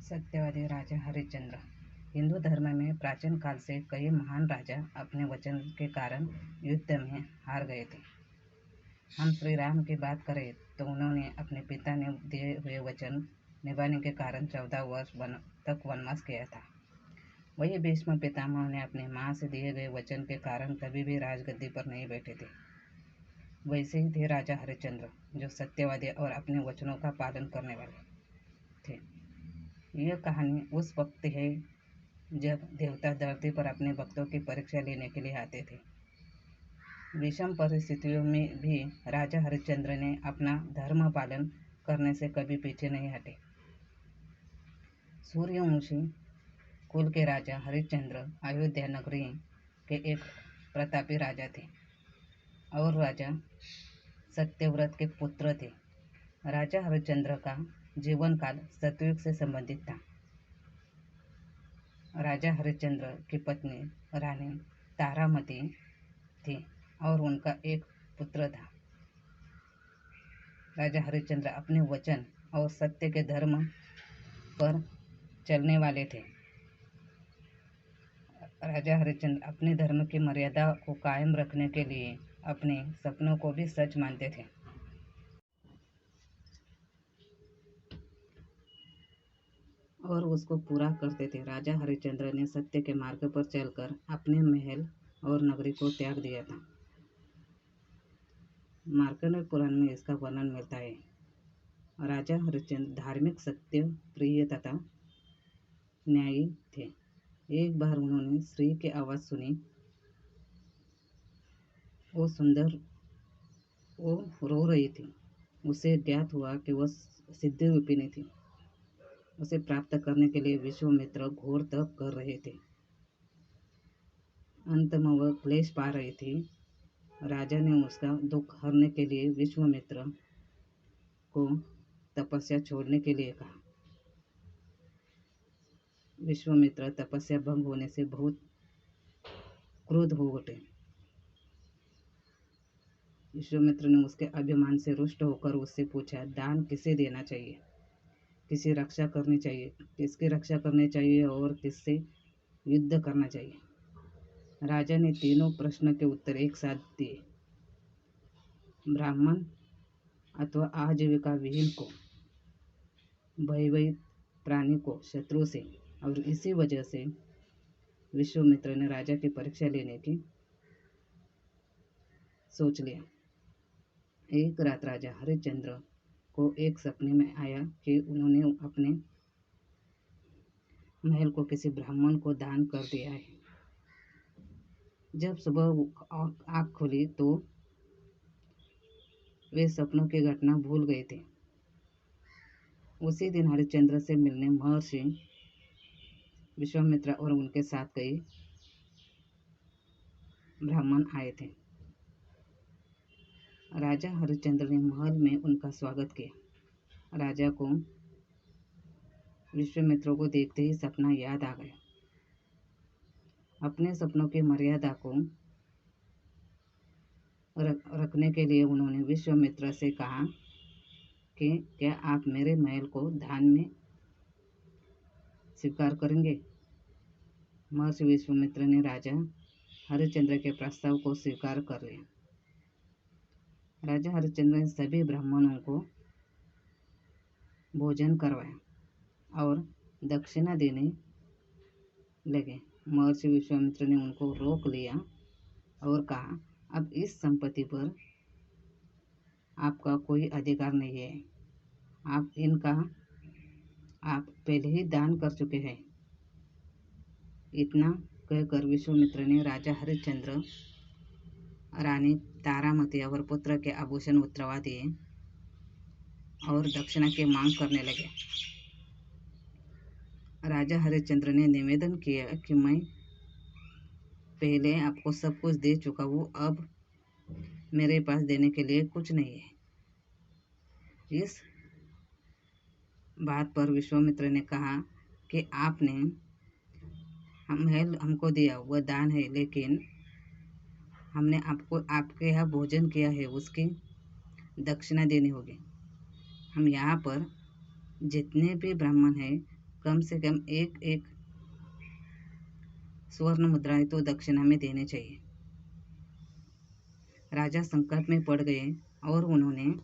सत्यवादी राजा हरिश्चंद्र। हिंदू धर्म में प्राचीन काल से कई महान राजा अपने वचन के कारण युद्ध में हार गए थे। हम श्री राम की बात करें तो उन्होंने अपने पिता ने दिए हुए वचन निभाने के कारण 14 वर्ष तक वनवास किया था। वही भीष्म पितामह ने अपने माँ से दिए गए वचन के कारण कभी भी राजगद्दी पर नहीं बैठे थे। वैसे ही थे राजा हरिश्चंद्र, जो सत्यवादी और अपने वचनों का पालन करने वाले थे। यह कहानी उस वक्त है जब देवता धरती पर अपने भक्तों की परीक्षा लेने के लिए आते थे। विषम परिस्थितियों में भी राजा हरिश्चंद्र ने अपना धर्म पालन करने से कभी पीछे नहीं हटे। सूर्यवंशी कुल के राजा हरिश्चंद्र अयोध्या नगरी के एक प्रतापी राजा थे और राजा सत्यव्रत के पुत्र थे। राजा हरिश्चंद्र का जीवन काल सतयुग से संबंधित था। राजा हरिश्चंद्र की पत्नी रानी तारामती थी और उनका एक पुत्र था। राजा हरिश्चंद्र अपने वचन और सत्य के धर्म पर चलने वाले थे। राजा हरिश्चंद्र अपने धर्म की मर्यादा को कायम रखने के लिए अपने सपनों को भी सच मानते थे और उसको पूरा करते थे। राजा हरिश्चंद्र ने सत्य के मार्ग पर चलकर अपने महल और नगरी को त्याग दिया था। मार्कंडेय पुराण में इसका वर्णन मिलता है। राजा हरिश्चंद्र धार्मिक, सत्य प्रिय तथा न्यायी थे। एक बार उन्होंने स्त्री की आवाज़ सुनी। वो रो रही थी। उसे ज्ञात हुआ कि वह सिद्धि रूपिणी थी। उसे प्राप्त करने के लिए विश्वामित्र घोर तप कर रहे थे। अंत में वह क्लेश पा रही थी। राजा ने उसका दुख हरने के लिए विश्वामित्र को तपस्या छोड़ने के लिए कहा। विश्वामित्र तपस्या भंग होने से बहुत क्रोध हो उठे। विश्वामित्र ने उसके अभिमान से रुष्ट होकर उससे पूछा, दान किसे देना चाहिए, किसकी रक्षा करनी चाहिए, किसकी रक्षा करनी चाहिए और किससे युद्ध करना चाहिए। राजा ने तीनों प्रश्न के उत्तर एक साथ दिए। ब्राह्मण अथवा आजीविका विहीन को, भयभीत प्राणी को शत्रु से। और इसी वजह से विश्वामित्र ने राजा की परीक्षा लेने की सोच लिया। एक रात राजा हरिश्चंद्र को एक सपने में आया कि उन्होंने अपने महल को किसी ब्राह्मण को दान कर दिया है। जब सुबह आँख खुली तो वे सपनों की घटना भूल गए थे। उसी दिन हरिश्चंद्र से मिलने महर्षि विश्वामित्र और उनके साथ कई ब्राह्मण आए थे। राजा हरिश्चंद्र ने महल में उनका स्वागत किया। राजा को विश्वामित्र को देखते ही सपना याद आ गया। अपने सपनों की मर्यादा को रखने के लिए उन्होंने विश्वामित्र से कहा कि क्या आप मेरे महल को दान में स्वीकार करेंगे। महर्षि विश्वामित्र ने राजा हरिश्चंद्र के प्रस्ताव को स्वीकार कर लिया। राजा हरिश्चंद्र ने सभी ब्राह्मणों को भोजन करवाया और दक्षिणा देने लगे। महर्षि विश्वामित्र ने उनको रोक लिया और कहा, अब इस संपत्ति पर आपका कोई अधिकार नहीं है। आप पहले ही दान कर चुके हैं। इतना कहकर विश्वामित्र ने राजा हरिश्चंद्र, रानी तारामती और पुत्र के आभूषण उतरवा दिए और दक्षिणा की मांग करने लगे। राजा हरिश्चंद्र ने निवेदन किया कि मैं पहले आपको सब कुछ दे चुका हूँ, अब मेरे पास देने के लिए कुछ नहीं है। इस बात पर विश्वामित्र ने कहा कि आपने महल हमको दिया, वह दान है, लेकिन हमने आपके यहाँ भोजन किया है, उसकी दक्षिणा देनी होगी। हम यहाँ पर जितने भी ब्राह्मण हैं कम से कम एक एक स्वर्ण मुद्राएं तो दक्षिणा में देने चाहिए। राजा संकट में पड़ गए और उन्होंने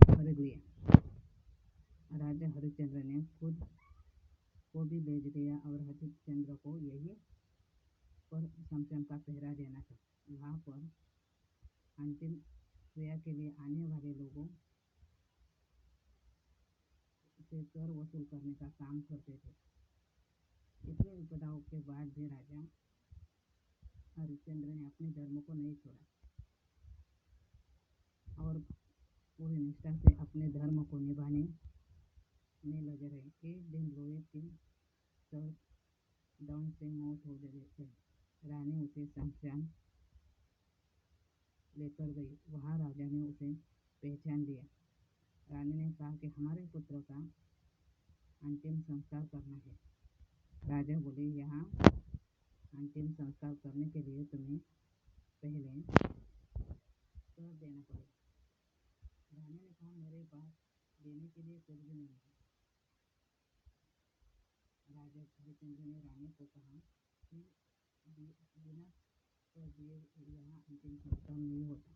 खरीद लिया। राजा हरिश्चंद्र ने खुद को भी भेज दिया और हरिश्चंद्र को यही पर शमशान का पहरा देना था। वहाँ पर अंतिम क्रिया के लिए आने वाले लोगों से कर वसूल करने का काम करते थे। इतने विपदाओं के बाद भी राजा हरिश्चंद्र ने अपने धर्म को नहीं छोड़ा और पूरी निष्ठा से अपने धर्म को निभाने में लगे रहे। एक दिन रोहित की सर डाउन से मौत हो गई। रानी उसे शमशान लेकर गई। वहाँ राजा ने उसे पहचान लिया। रानी ने कहा कि हमारे पुत्र का अंतिम संस्कार करना है। राजा बोले, यहाँ अंतिम संस्कार करने के लिए तुम्हें पहले कर देना पड़ेगा। रानी ने कहा, मेरे पास देने के लिए कुछ भी नहीं है। राजा हरिश्चंद्र ने रानी को कहा कि बिना कर दिए यहाँ अंतिम संस्कार नहीं होता,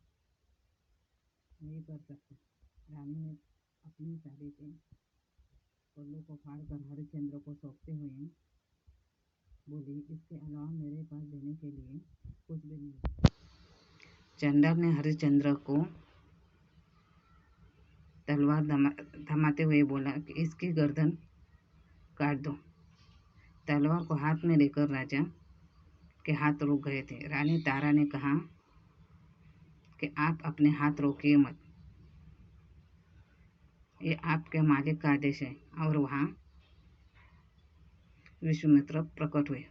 नहीं कर सकते। रानी ने अपनी साड़ी के पल्लू को फाड़कर हरिश्चंद्र को सौंपते हुए बोली, इसके अलावा मेरे पास देने के लिए कुछ भी नहीं। चंडाल ने हरिश्चंद्र को तलवार थमाते हुए बोला कि इसकी गर्दन काट दो। तलवार को हाथ में लेकर राजा के हाथ रुक गए थे। रानी तारा ने कहा कि आप अपने हाथ रोकिए मत, ये आपके मालिक का आदेश है। और वहाँ विश्वामित्र प्रकट हुए।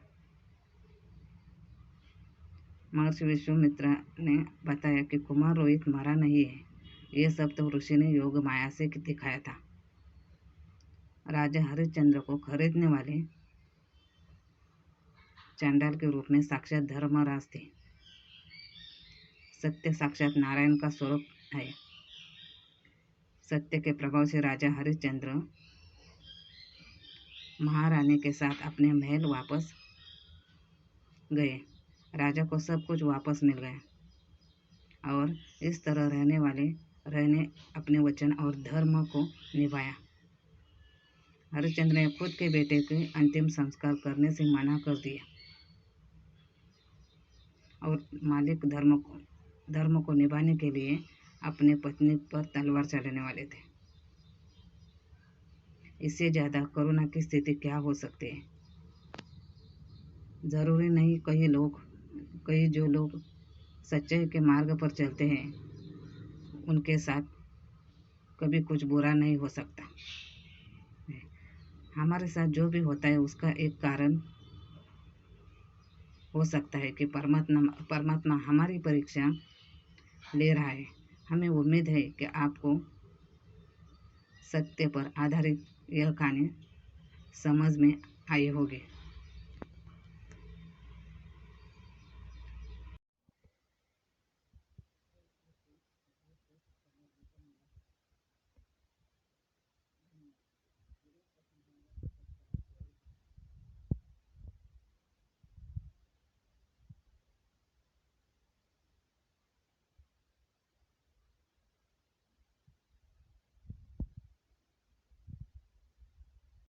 महर्षि विश्वामित्र ने बताया कि कुमार रोहित मरा नहीं है, ये सब तो ऋषि ने योग माया से दिखाया था। राजा हरिश्चंद्र को खरीदने वाले चांडाल के रूप में साक्षात धर्मराज थे। सत्य साक्षात नारायण का स्वरूप है। सत्य के प्रभाव से राजा हरिश्चंद्र महारानी के साथ अपने महल वापस गए। राजा को सब कुछ वापस मिल गया और इस तरह रहने अपने वचन और धर्म को निभाया। हरिश्चंद्र ने खुद के बेटे के अंतिम संस्कार करने से मना कर दिया और मालिक धर्म को निभाने के लिए अपने पत्नी पर तलवार चलाने वाले थे। इससे ज़्यादा करुणा की स्थिति क्या हो सकती है। जरूरी नहीं कई जो लोग सच्चाई के मार्ग पर चलते हैं उनके साथ कभी कुछ बुरा नहीं हो सकता। हमारे साथ जो भी होता है उसका एक कारण हो सकता है कि परमात्मा हमारी परीक्षा ले रहा है। हमें उम्मीद है कि आपको सत्य पर आधारित यह कहानी समझ में आई होगी।